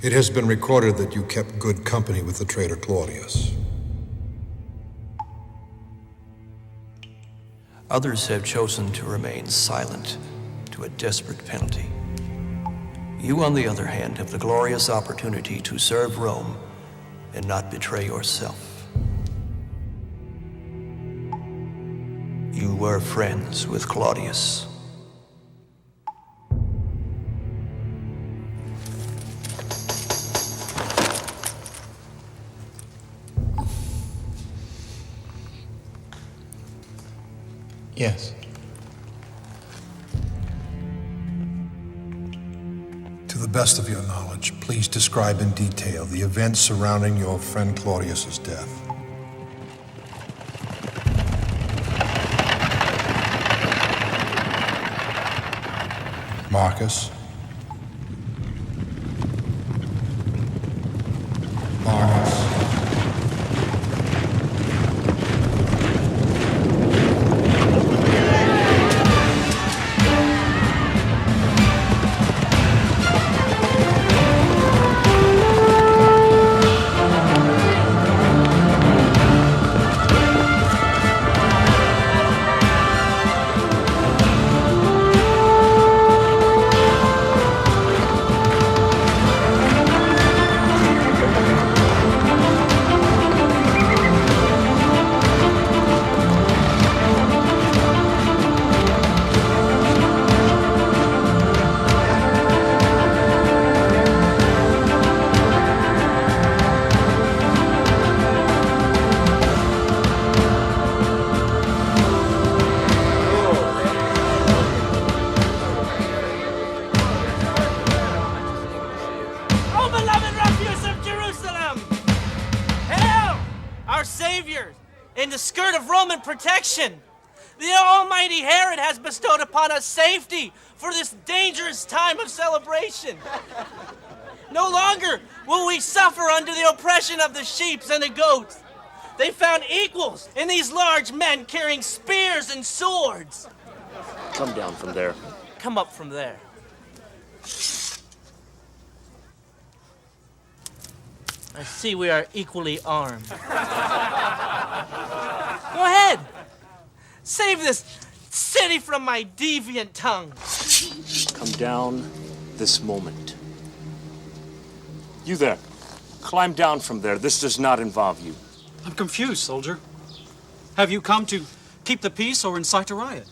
It has been recorded that you kept good company with the traitor Claudius. Others have chosen to remain silent to a desperate penalty. You, on the other hand, have the glorious opportunity to serve Rome and not betray yourself. You were friends with Claudius. Yes. To the best of your knowledge, please describe in detail the events surrounding your friend Claudius's death. Marcus? Marcus? Protection. The almighty Herod has bestowed upon us safety for this dangerous time of celebration. No longer will we suffer under the oppression of the sheep and the goats. They found equals in these large men carrying spears and swords. Come down from there. Come up from there. I see we are equally armed. Go ahead. Save this city from my deviant tongue. Come down this moment. You there. Climb down from there. This does not involve you. I'm confused, soldier. Have you come to keep the peace or incite a riot?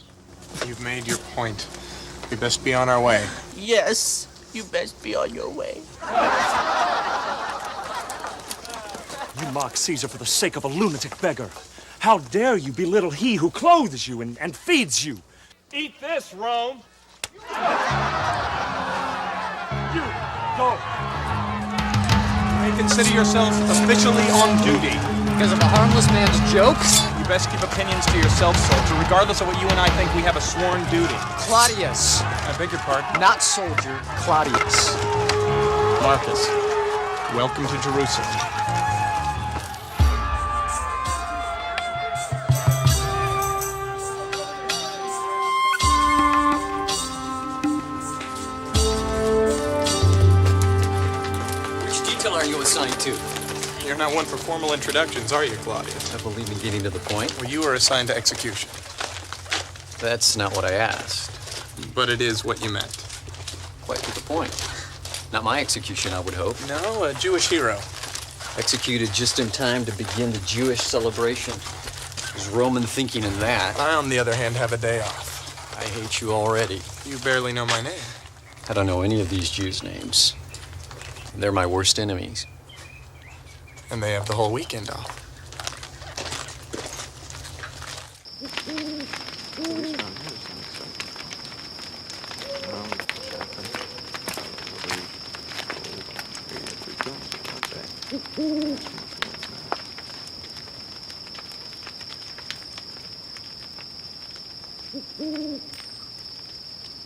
You've made your point. We best be on our way. Yes, you best be on your way. You mock Caesar for the sake of a lunatic beggar. How dare you belittle he who clothes you and feeds you? Eat this, Rome. You, go. You may consider yourself officially on duty. Because of a harmless man's joke? You best keep opinions to yourself, soldier, regardless of what you and I think. We have a sworn duty. Claudius. I beg your pardon? Not soldier, Claudius. Marcus, welcome to Jerusalem. 92. You're not one for formal introductions, are you, Claudius? I believe in getting to the point. Well, you were assigned to execution. That's not what I asked. But it is what you meant. Quite to the point. Not my execution, I would hope. No, a Jewish hero. Executed just in time to begin the Jewish celebration. There's Roman thinking in that. I, on the other hand, have a day off. I hate you already. You barely know my name. I don't know any of these Jews' names. They're my worst enemies. And they have the whole weekend off.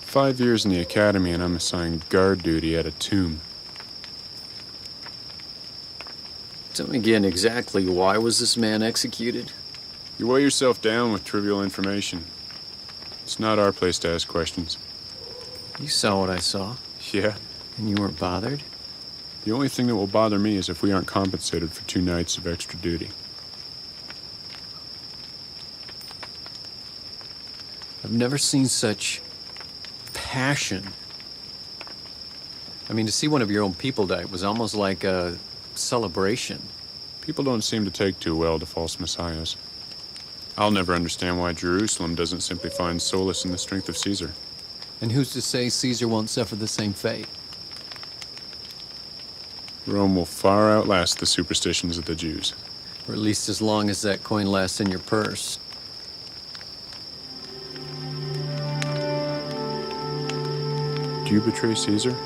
"5 years in the academy and I'm assigned guard duty at a tomb." Tell me again exactly why was this man executed? You weigh yourself down with trivial information. It's not our place to ask questions. You saw what I saw. Yeah? And you weren't bothered? The only thing that will bother me is if we aren't compensated for 2 nights of extra duty. I've never seen such passion. I mean, to see one of your own people die was almost like a celebration. People don't seem to take too well to false messiahs. I'll never understand why Jerusalem doesn't simply find solace in the strength of Caesar. And who's to say Caesar won't suffer the same fate? Rome will far outlast the superstitions of the Jews. Or at least as long as that coin lasts in your purse. Do you betray Caesar?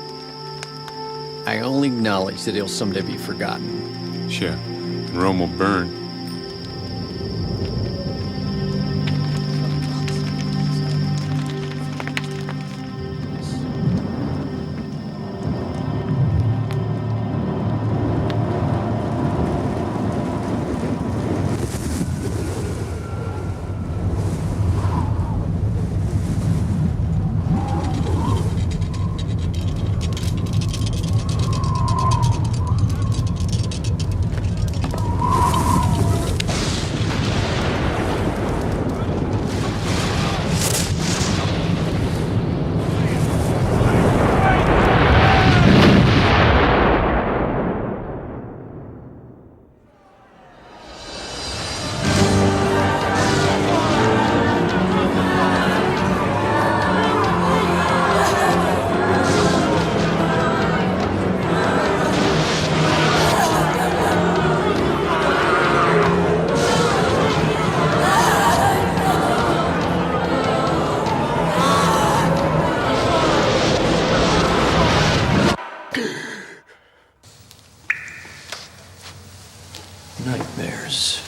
I only acknowledge that he'll someday be forgotten. Yeah, and Rome will burn. Nightmares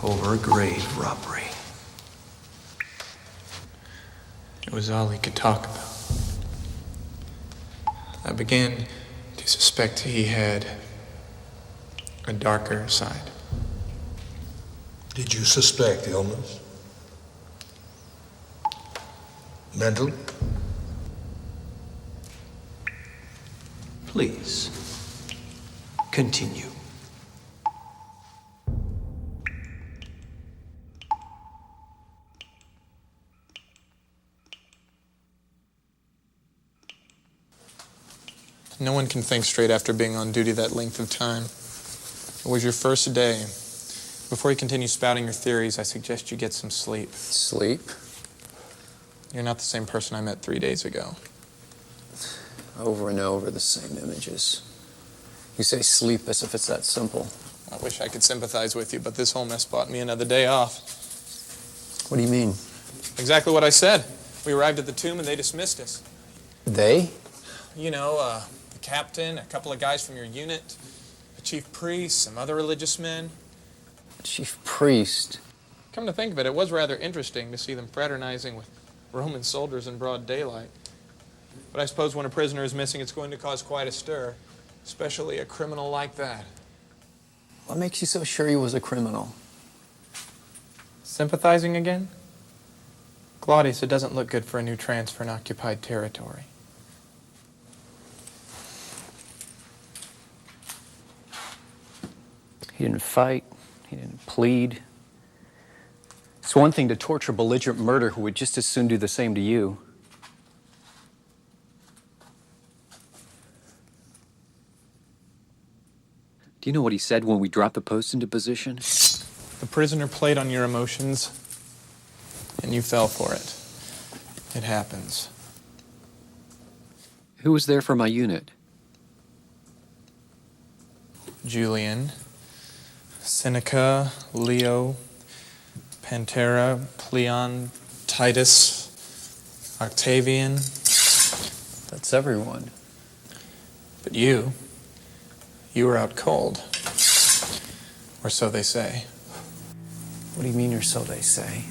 over a grave robbery. It was all he could talk about. I began to suspect he had a darker side. Did you suspect illness? Mental? Please, continue. No one can think straight after being on duty that length of time. It was your first day. Before you continue spouting your theories, I suggest you get some sleep. Sleep? You're not the same person I met 3 days ago. Over and over, the same images. You say sleep as if it's that simple. I wish I could sympathize with you, but this whole mess bought me another day off. What do you mean? Exactly what I said. We arrived at the tomb and they dismissed us. They? You know, the captain, a couple of guys from your unit, a chief priest, some other religious men. Chief priest? Come to think of it, it was rather interesting to see them fraternizing with Roman soldiers in broad daylight. But I suppose when a prisoner is missing, it's going to cause quite a stir, especially a criminal like that. What makes you so sure he was a criminal? Sympathizing again? Claudius, it doesn't look good for a new transfer in occupied territory. He didn't fight. He didn't plead. It's one thing to torture belligerent murder who would just as soon do the same to you. Do you know what he said when we dropped the post into position? The prisoner played on your emotions, and you fell for it. It happens. Who was there for my unit? Julian, Seneca, Leo, Pantera, Cleon, Titus, Octavian. That's everyone. But you were out cold. Or so they say. What do you mean, or so they say?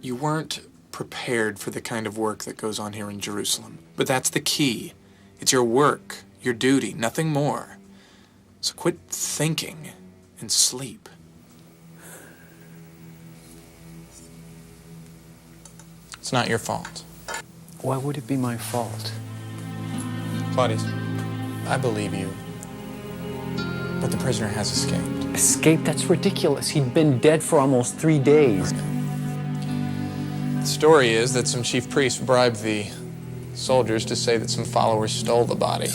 You weren't prepared for the kind of work that goes on here in Jerusalem. But that's the key. It's your work, your duty, nothing more. So quit thinking and sleep. It's not your fault. Why would it be my fault? Claudius, I believe you. But the prisoner has escaped. Escape? That's ridiculous. He'd been dead for almost 3 days. The story is that some chief priest bribed the soldiers to say that some followers stole the body.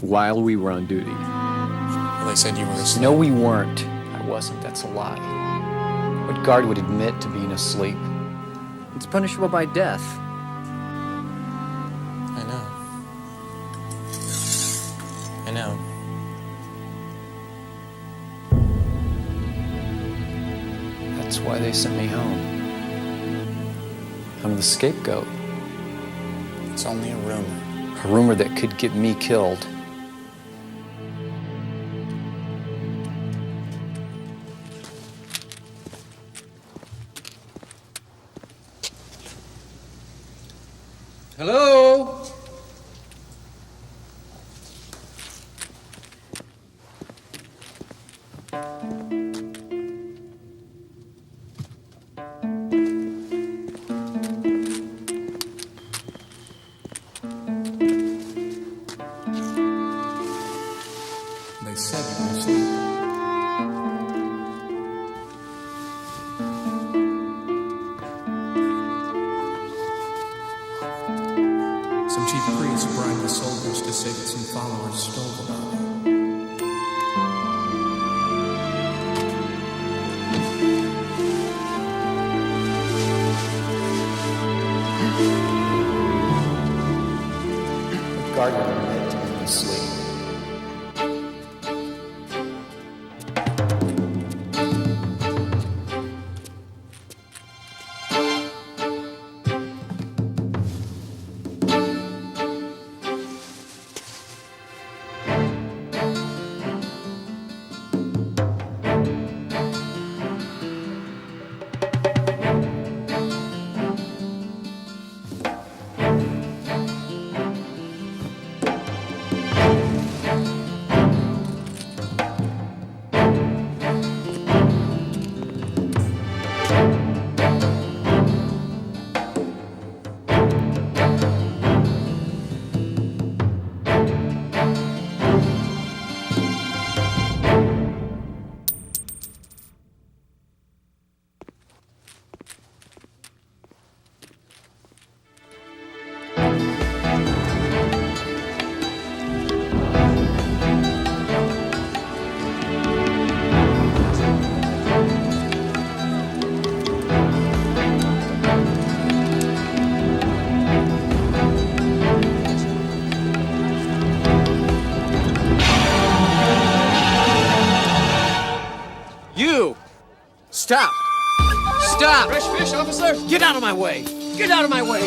While we were on duty. Well, they said you were asleep. No, we weren't. I wasn't. That's a lie. What guard would admit to being asleep? It's punishable by death. I know. I know. That's why they sent me home. I'm the scapegoat. It's only a rumor. A rumor that could get me killed. Hello? They said you were asleep. Some chief priests bribed the soldiers to say that some followers stole the body. The guard would admit to being asleep. You! Stop! Stop! Fresh fish, officer? Get out of my way! Get out of my way!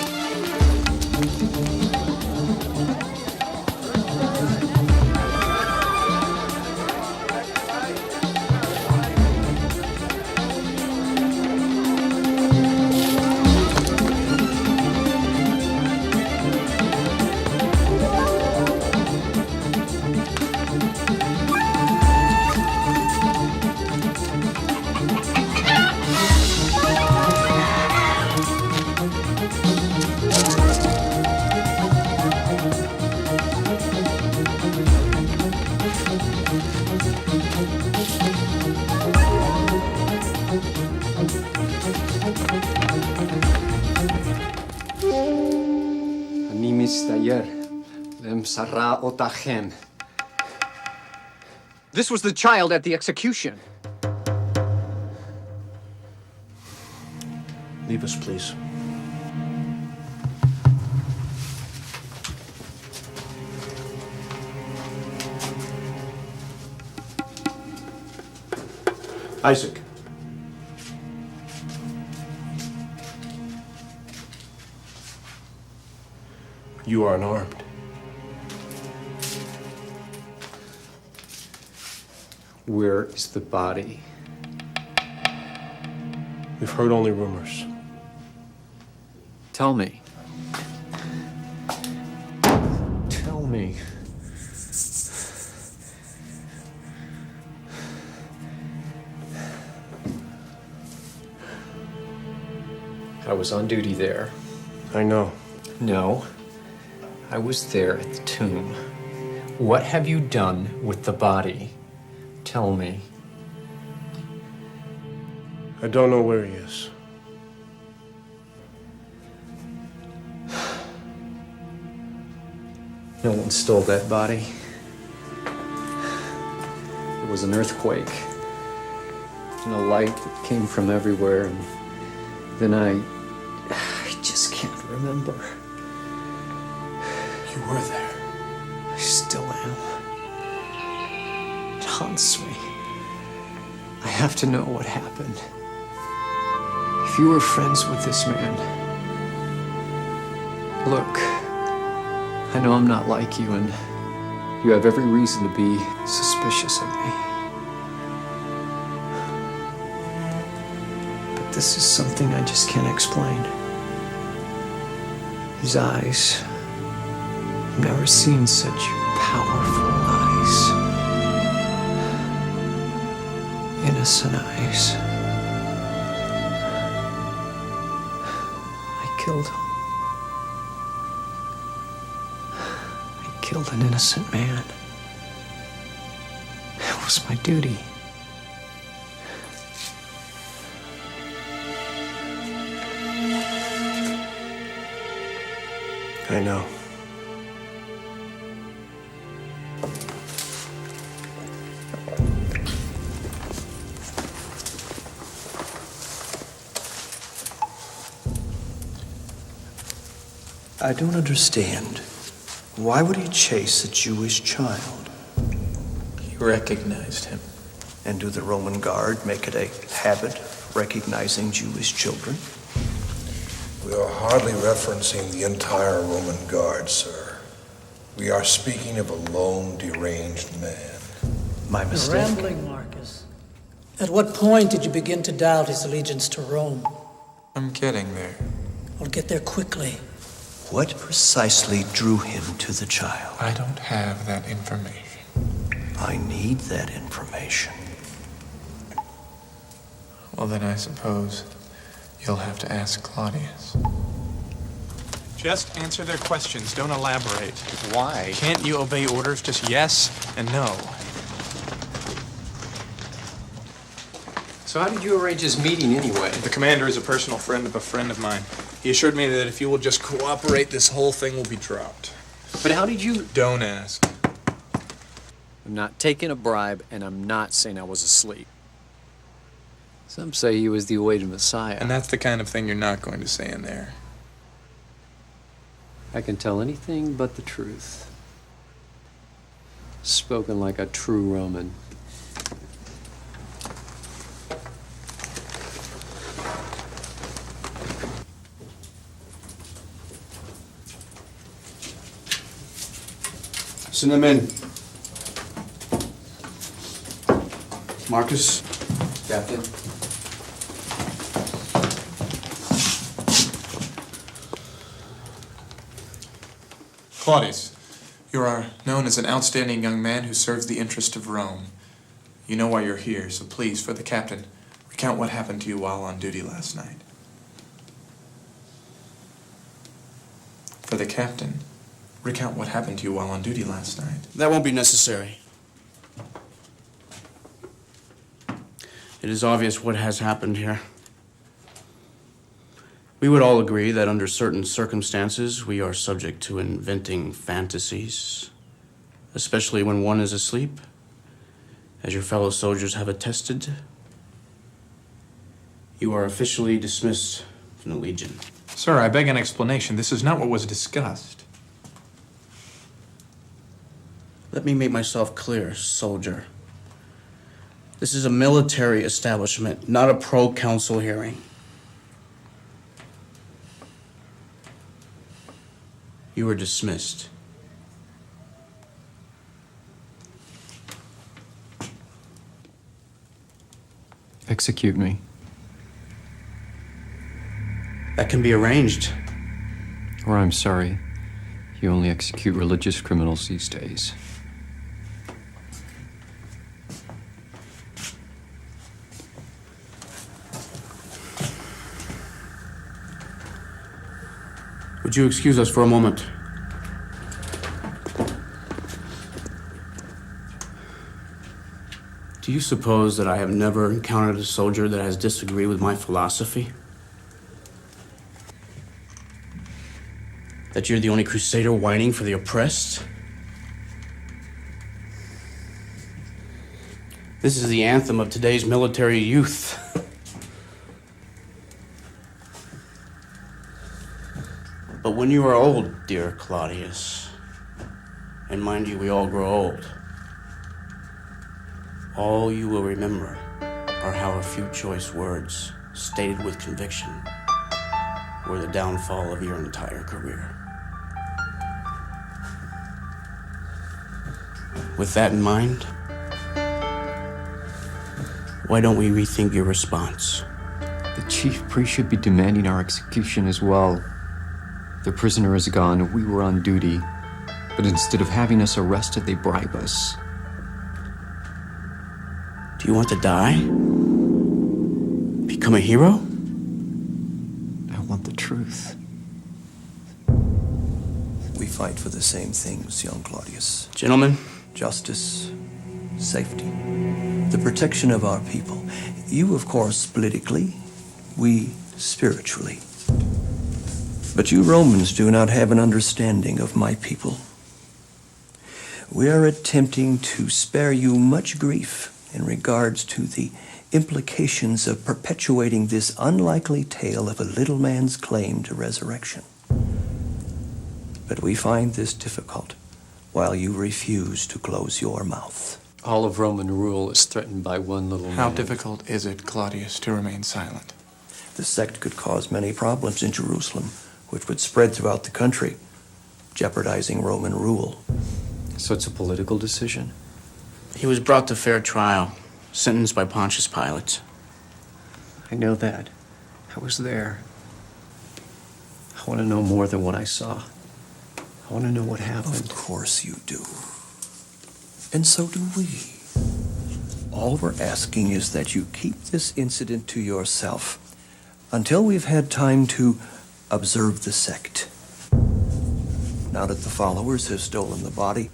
אני מצטער ומסרה אותכם. This was the child at the execution. Leave us, please. Isaac. You are unarmed. Where is the body? We've heard only rumors. Tell me. Tell me. I was on duty there. I know. No. I was there at the tomb What have you done with the body? Tell me. I don't know where he is. No one stole that body. There was an earthquake and a light that came from everywhere, and then I just can't remember. You were there. I still am. It haunts me. I have to know what happened. If you were friends with this man, look, I know I'm not like you, and you have every reason to be suspicious of me. But this is something I just can't explain. His eyes. I've never seen such powerful eyes. Innocent eyes. I killed him. I killed an innocent man. It was my duty. I know. I don't understand. Why would he chase a Jewish child? He recognized him. And do the Roman Guard make it a habit recognizing Jewish children? We are hardly referencing the entire Roman Guard, sir. We are speaking of a lone, deranged man. My You're mistake. rambling, Marcus. At what point did you begin to doubt his allegiance to Rome? I'm getting there. I'll get there quickly. What precisely drew him to the child? I don't have that information. I need that information. Well, then I suppose you'll have to ask Claudius. Just answer their questions. Don't elaborate. Why? Can't you obey orders? Just yes and no. So how did you arrange this meeting anyway? The commander is a personal friend of a friend of mine. He assured me that if you will just cooperate, this whole thing will be dropped. But how did you... Don't ask. I'm not taking a bribe, and I'm not saying I was asleep. Some say he was the awaited Messiah. And that's the kind of thing you're not going to say in there. I can tell anything but the truth. Spoken like a true Roman. Send them in. Marcus, Captain. Claudius, you are known as an outstanding young man who serves the interest of Rome. You know why you're here, so please, for the captain, recount what happened to you while on duty last night. For the captain, recount what happened to you while on duty last night. That won't be necessary. It is obvious what has happened here. We would all agree that under certain circumstances, we are subject to inventing fantasies, especially when one is asleep, as your fellow soldiers have attested. You are officially dismissed from the Legion. Sir, I beg an explanation. This is not what was discussed. Let me make myself clear, soldier. This is a military establishment, not a pro-council hearing. You are dismissed. Execute me. That can be arranged. Or I'm sorry, you only execute religious criminals these days. Would you excuse us for a moment? Do you suppose that I have never encountered a soldier that has disagreed with my philosophy? That you're the only crusader whining for the oppressed? This is the anthem of today's military youth. But when you are old, dear Claudius, and mind you, we all grow old, all you will remember are how a few choice words, stated with conviction, were the downfall of your entire career. With that in mind, why don't we rethink your response? The chief priest should be demanding our execution as well. The prisoner is gone. We were on duty. But instead of having us arrested, they bribe us. Do you want to die? Become a hero? I want the truth. We fight for the same things, young Claudius. Gentlemen. Justice, safety, the protection of our people. You, of course, politically, we spiritually. But you Romans do not have an understanding of my people. We are attempting to spare you much grief in regards to the implications of perpetuating this unlikely tale of a little man's claim to resurrection. But we find this difficult while you refuse to close your mouth. All of Roman rule is threatened by one little man. How difficult is it, Claudius, to remain silent? The sect could cause many problems in Jerusalem, which would spread throughout the country, jeopardizing Roman rule. So it's a political decision? He was brought to fair trial, sentenced by Pontius Pilate. I know that. I was there. I want to know more than what I saw. I want to know what happened. Of course you do. And so do we. All we're asking is that you keep this incident to yourself until we've had time to observe the sect. Now that the followers have stolen the body,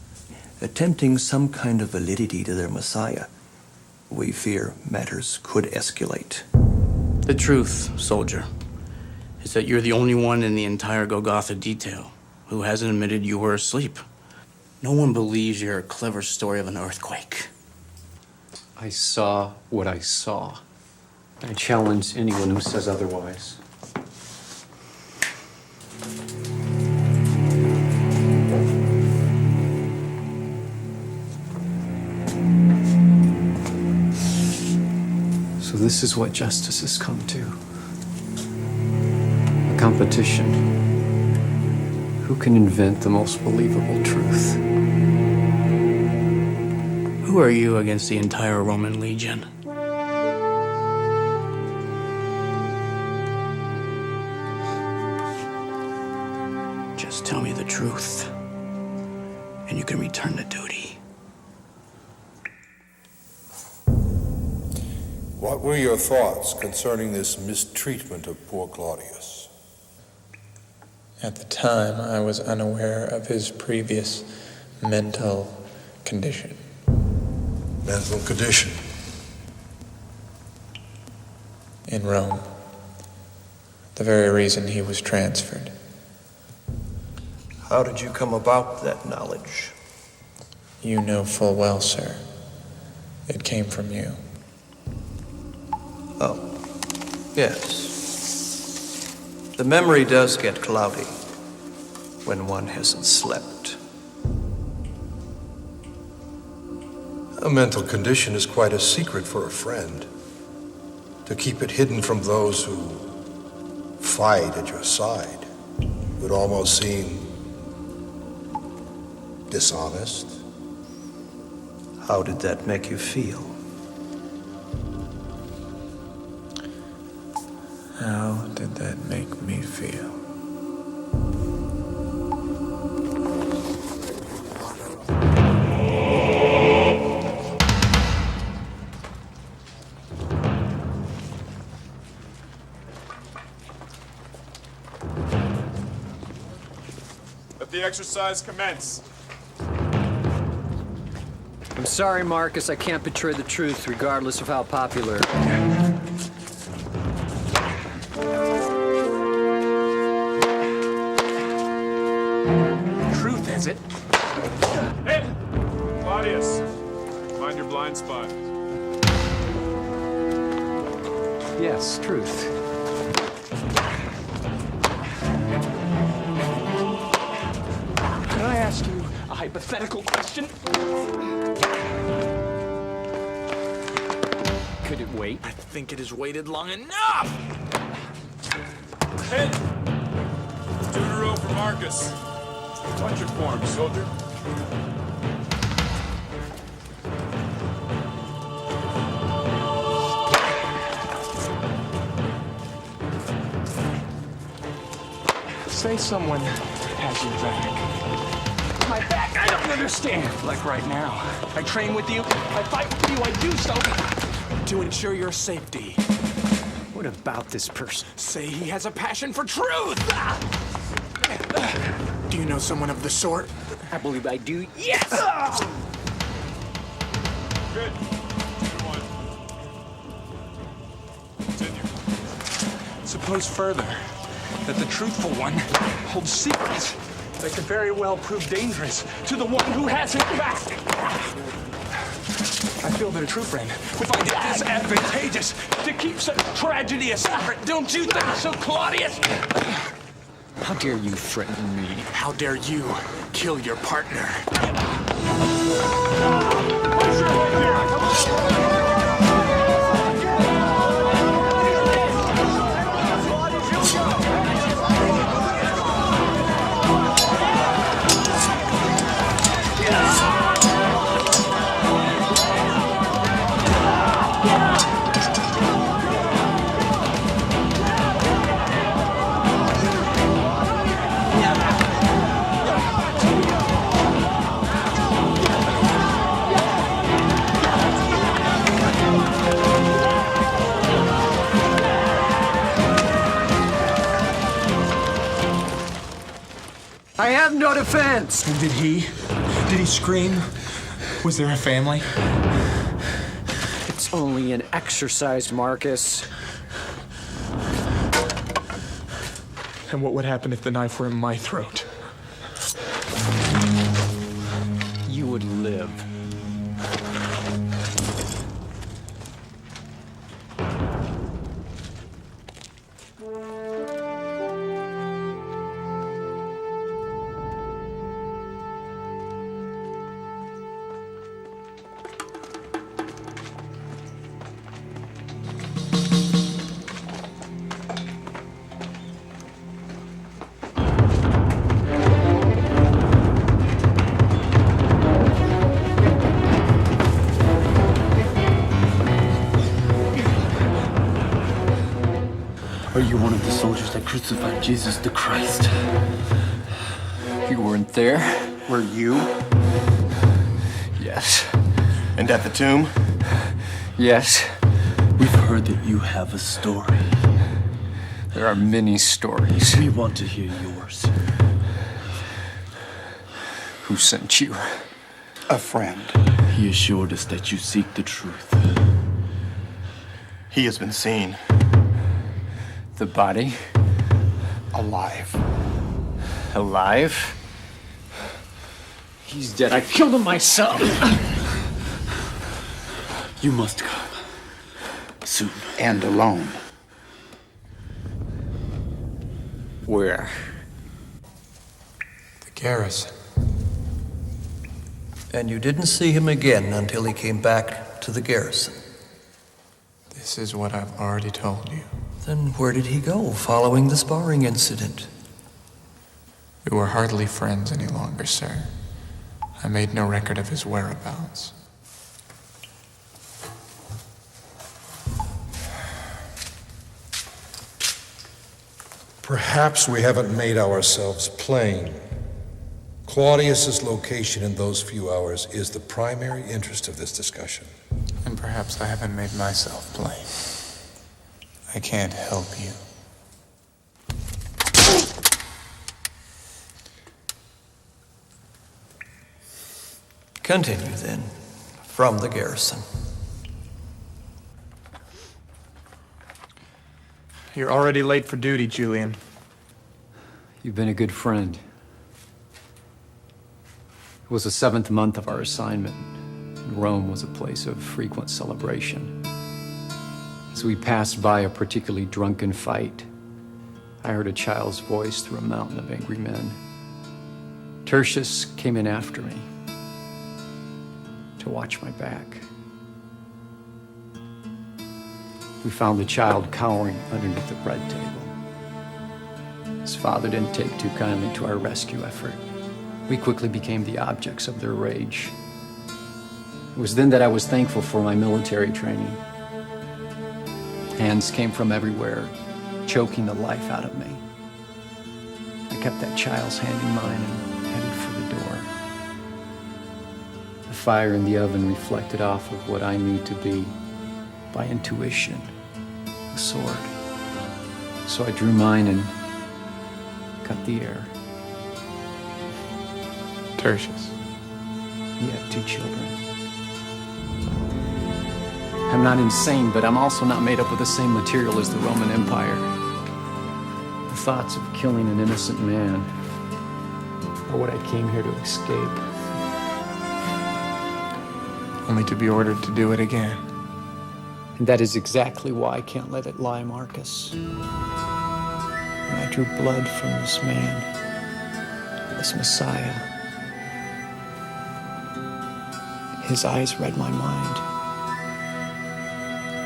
attempting some kind of validity to their Messiah, we fear matters could escalate. The truth, soldier, is that you're the only one in the entire Golgotha detail who hasn't admitted you were asleep. No one believes your clever story of an earthquake. I saw what I saw. I challenge anyone who says otherwise. So this is what justice has come to. A competition. Who can invent the most believable truth? Who are you against the entire Roman legion? Just tell me the truth, and you can return to duty. What were your thoughts concerning this mistreatment of poor Claudius? At the time, I was unaware of his previous mental condition. Mental condition? In Rome. The very reason he was transferred. How did you come about that knowledge? You know full well, sir. It came from you. Oh, yes. The memory does get cloudy when one hasn't slept. A mental condition is quite a secret for a friend. To keep it hidden from those who fight at your side would almost seem dishonest. How did that make you feel? How did that make me feel? Let the exercise commence. I'm sorry, Marcus. I can't betray the truth, regardless of how popular. Truth, is it? Hey! Claudius, mind your blind spot. Yes, truth. Can I ask you a hypothetical question? Could it wait? I think it has waited long enough! Hey! 2 in a row for Marcus. Watch your form, soldier. Say someone has your back. My back? I don't understand. Like right now. I train with you, I fight with you, I do so to ensure your safety. What about this person? Say he has a passion for truth! Do you know someone of the sort? I believe I do. Yes! Good. 2-1. Continue. Suppose further that the truthful one holds secrets that could very well prove dangerous to the one who has his back. I feel that a true friend would find it disadvantageous to keep such tragedy a secret. Don't you think so, Claudius? How dare you threaten me? How dare you kill your partner? I have no defense! And did he scream? Was there a family? It's only an exercise, Marcus. And what would happen if the knife were in my throat? You would live. Are you one of the soldiers that crucified Jesus the Christ? You weren't there? Were you? Yes. And at the tomb? Yes. We've heard that you have a story. There are many stories. We want to hear yours. Who sent you? A friend. He assured us that you seek the truth. He has been seen. The body? Alive. Alive? He's dead. I killed him myself. You must come. Soon. And alone. Where? The garrison. And you didn't see him again until he came back to the garrison. This is what I've already told you. Then where did he go following the sparring incident? We were hardly friends any longer, sir. I made no record of his whereabouts. Perhaps we haven't made ourselves plain. Claudius's location in those few hours is the primary interest of this discussion. And perhaps I haven't made myself plain. I can't help you. Continue then. from the garrison. You're already late for duty, Julian. You've been a good friend. It was the 7th month of our assignment, and Rome was a place of frequent celebration. As we passed by a particularly drunken fight, I heard a child's voice through a mountain of angry men. Tertius came in after me to watch my back. We found the child cowering underneath the bread table. His father didn't take too kindly to our rescue effort. We quickly became the objects of their rage. It was then that I was thankful for my military training. Hands came from everywhere, choking the life out of me. I kept that child's hand in mine and headed for the door. The fire in the oven reflected off of what I knew to be, by intuition, a sword. So I drew mine and cut the air. Tertius. He had 2 children. I'm not insane, but I'm also not made up of the same material as the Roman Empire. The thoughts of killing an innocent man are what I came here to escape. Only to be ordered to do it again. And that is exactly why I can't let it lie, Marcus. When I drew blood from this man, this Messiah, his eyes read my mind.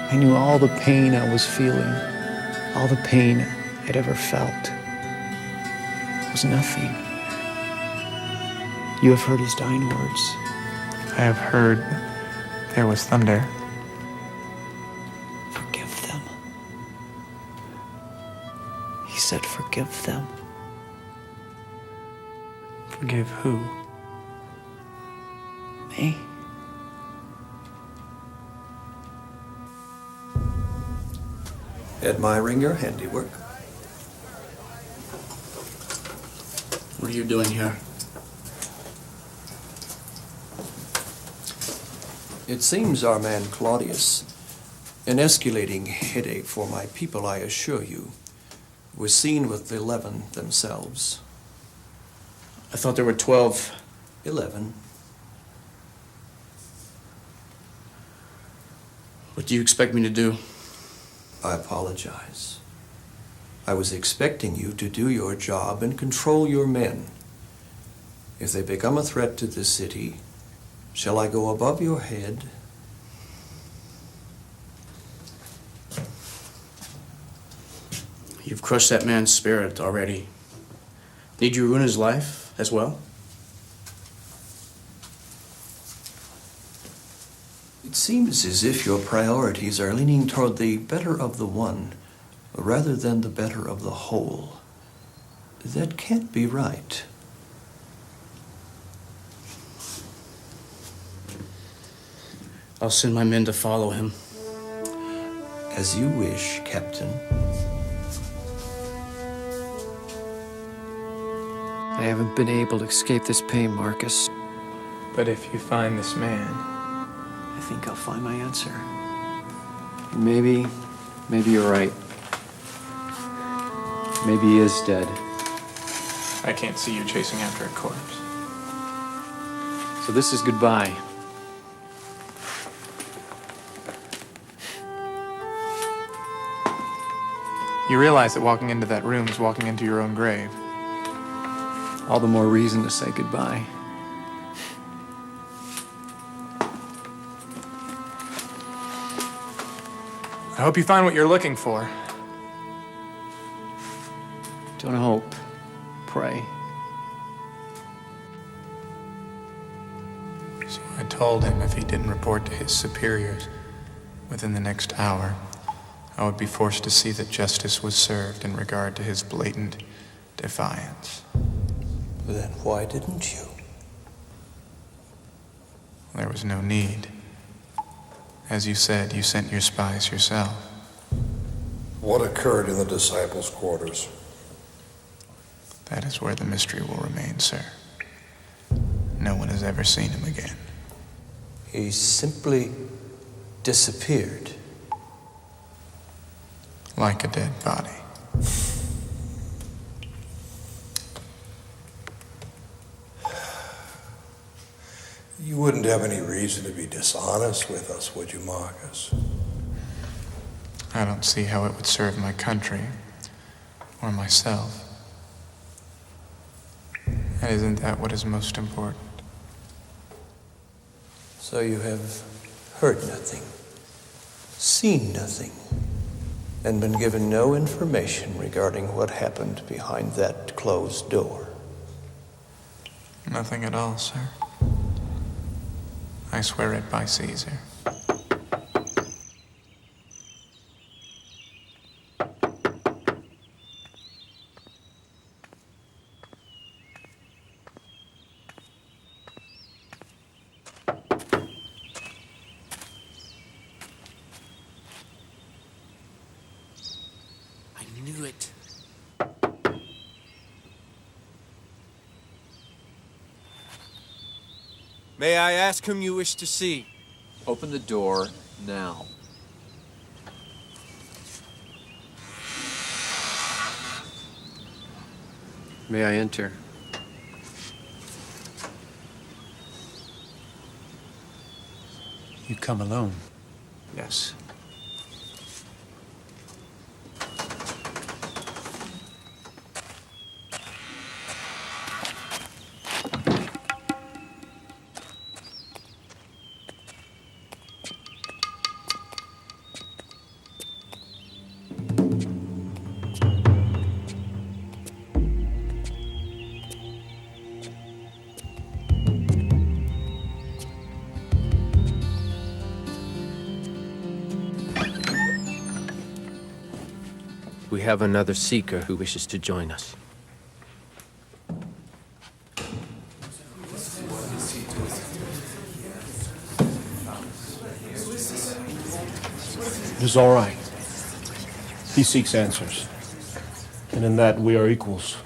I knew all the pain I was feeling, all the pain I'd ever felt, was nothing. You have heard his dying words. I have heard there was thunder. Forgive them. He said, forgive them. Forgive who? Me. Admiring your handiwork. What are you doing here? It seems our man Claudius, an escalating headache for my people, I assure you, was seen with the 11 themselves. I thought there were 12. 11. What do you expect me to do? I apologize. I was expecting you to do your job and control your men. If they become a threat to the city, shall I go above your head? You've crushed that man's spirit already. Need you ruin his life as well? It seems as if your priorities are leaning toward the better of the one rather than the better of the whole. That can't be right. I'll send my men to follow him. As you wish, Captain. I haven't been able to escape this pain, Marcus. But if you find this man, I think I'll find my answer. Maybe you're right. Maybe he is dead. I can't see you chasing after a corpse. So this is goodbye. You realize that walking into that room is walking into your own grave. All the more reason to say goodbye. I hope you find what you're looking for. Don't hope. Pray. So I told him if he didn't report to his superiors within the next hour, I would be forced to see that justice was served in regard to his blatant defiance. Then why didn't you? There was no need. As you said, you sent your spies yourself. What occurred in the disciples' quarters? That is where the mystery will remain, sir. No one has ever seen him again. He simply disappeared. Like a dead body. You wouldn't have any reason to be dishonest with us, would you, Marcus? I don't see how it would serve my country or myself. And isn't that what is most important? So you have heard nothing, seen nothing, and been given no information regarding what happened behind that closed door? Nothing at all, sir. I swear it by Caesar. I knew it. May I ask whom you wish to see? Open the door now. May I enter? You come alone? Yes. We have another seeker who wishes to join us. It is all right. He seeks answers. And in that, we are equals.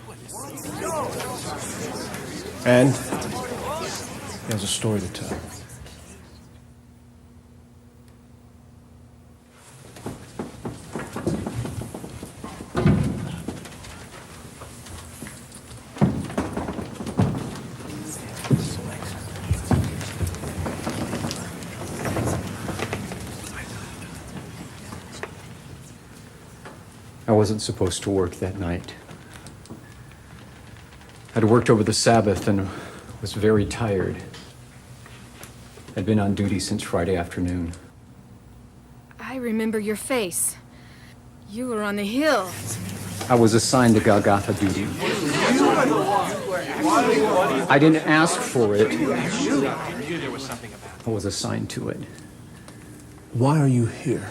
And he has a story to tell. I wasn't supposed to work that night. I'd worked over the Sabbath and was very tired. I'd been on duty since Friday afternoon. I remember your face. You were on the hill. I was assigned to Golgotha duty. I didn't ask for it. I was assigned to it. Why are you here?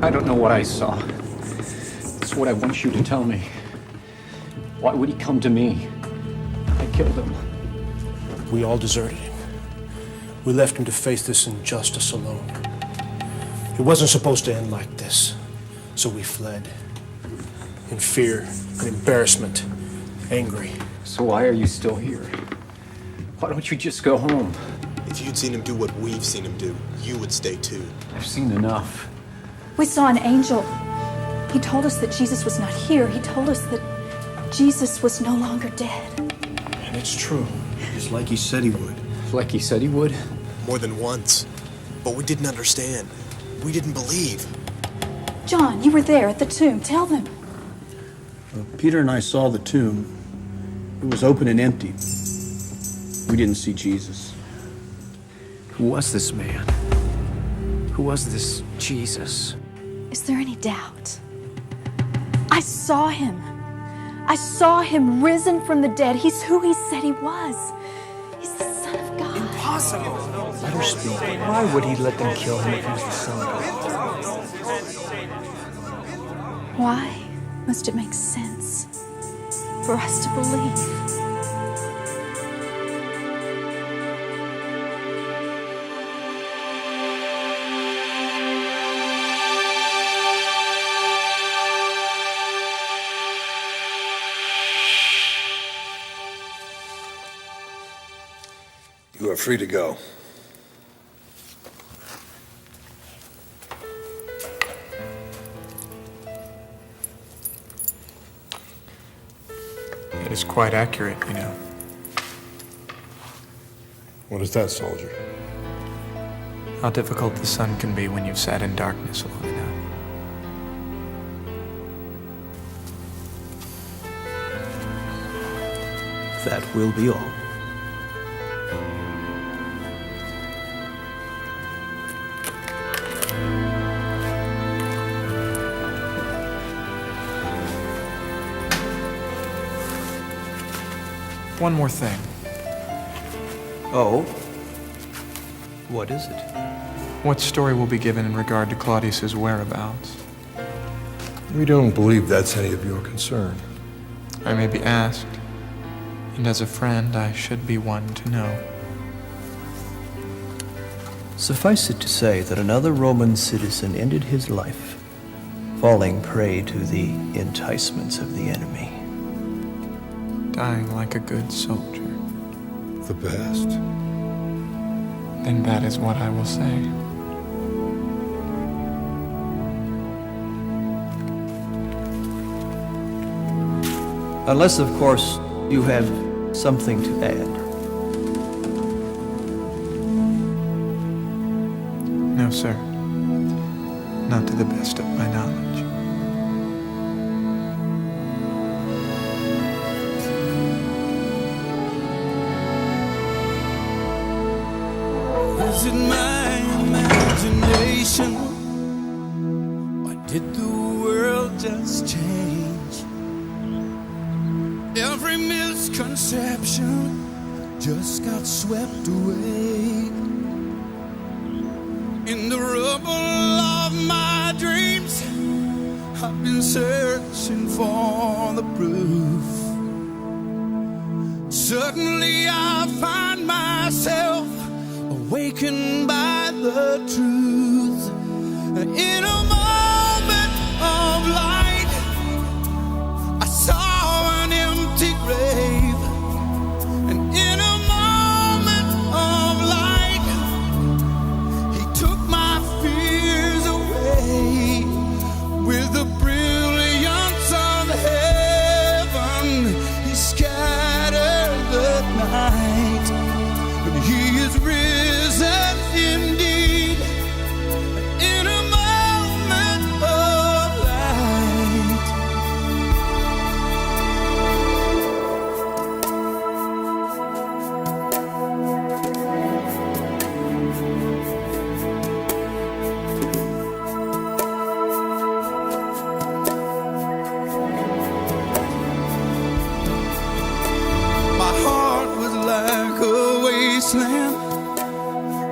I don't know what I saw. It's what I want you to tell me. Why would he come to me? I killed him. We all deserted him. We left him to face this injustice alone. It wasn't supposed to end like this. So we fled. In fear and embarrassment. Angry. So why are you still here? Why don't you just go home? If you'd seen him do what we've seen him do, you would stay too. I've seen enough. We saw an angel. He told us that Jesus was not here. He told us that Jesus was no longer dead. And it's true. It's like he said he would. Like he said he would? More than once. But we didn't understand. We didn't believe. John, you were there at the tomb. Tell them. Peter and I saw the tomb. It was open and empty. We didn't see Jesus. Who was this man? Who was this Jesus? Is there any doubt? I saw him. I saw him risen from the dead. He's who he said he was. He's the Son of God. Impossible. Let her speak. Why would he let them kill him if he was the Son of God? Why must it make sense for us to believe? You are free to go. It is quite accurate, you know. What is that, soldier? How difficult the sun can be when you've sat in darkness long enough. That will be all. One more thing. Oh? What is it? What story will be given in regard to Claudius's whereabouts? We don't believe that's any of your concern. I may be asked, and as a friend, I should be one to know. Suffice it to say that another Roman citizen ended his life, falling prey to the enticements of the enemy. Dying like a good soldier. The best. Then that is what I will say. Unless, of course, you have something to add. No, sir. Not to the best of my knowledge. Was it my imagination? Or did the world just change? Every misconception just got swept away. In the rubble of my dreams, I've been searching for the proof. Suddenly I find myself awakened by the truth. In a moment of light, I saw an empty grave. And in a moment of light, he took my fears away. With the brilliance of heaven, he scattered the night. And he is risen indeed. In a moment of light. My heart was like a wasteland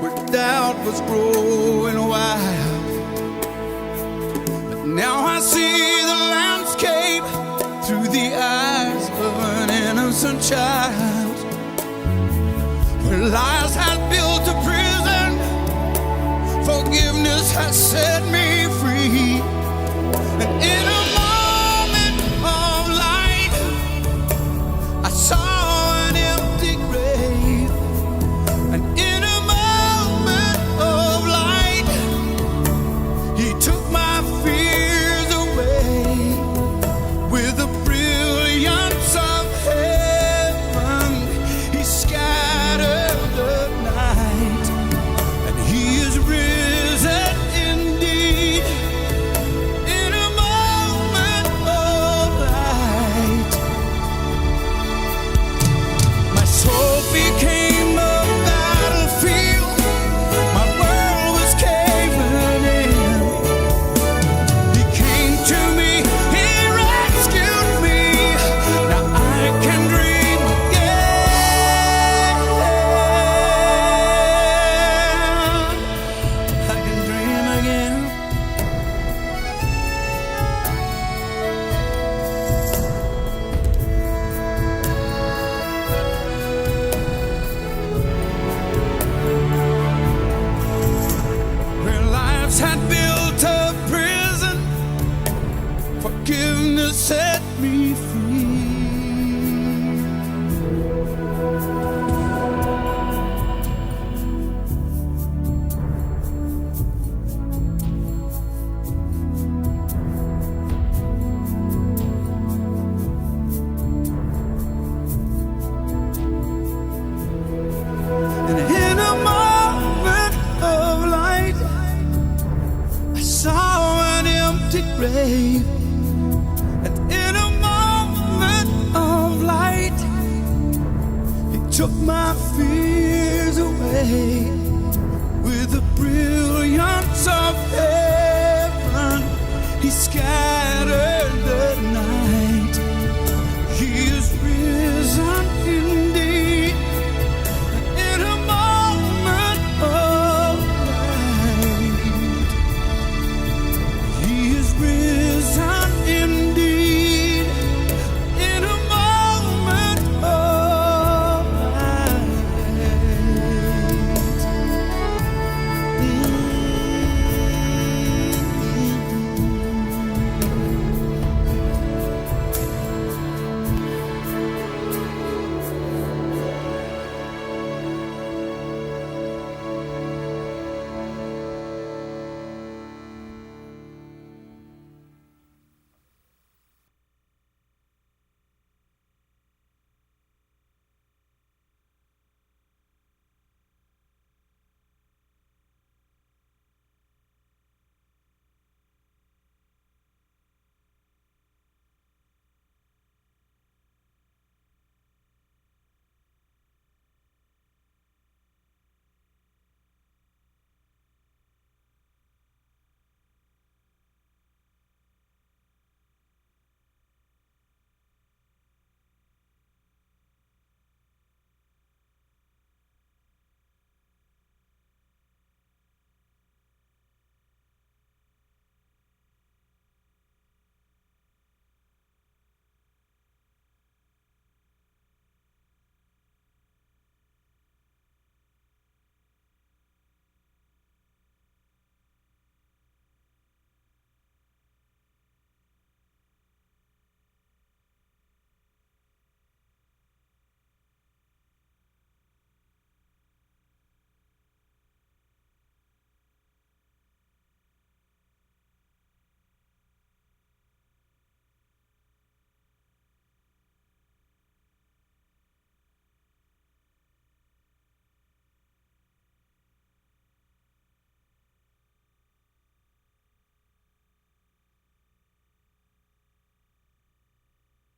where doubt was growing wild. But now I see the landscape through the eyes of an innocent child. Where lies had built a prison, forgiveness has set me free. And in a moment of light, I saw an empty grave. And in a moment of light, he took my fears away. With the brilliance of heaven, he scattered the night. And he is risen indeed. In a moment to set me free. And in a moment of light, I saw an empty grave. And in a moment of light, He took my fears away with a brilliant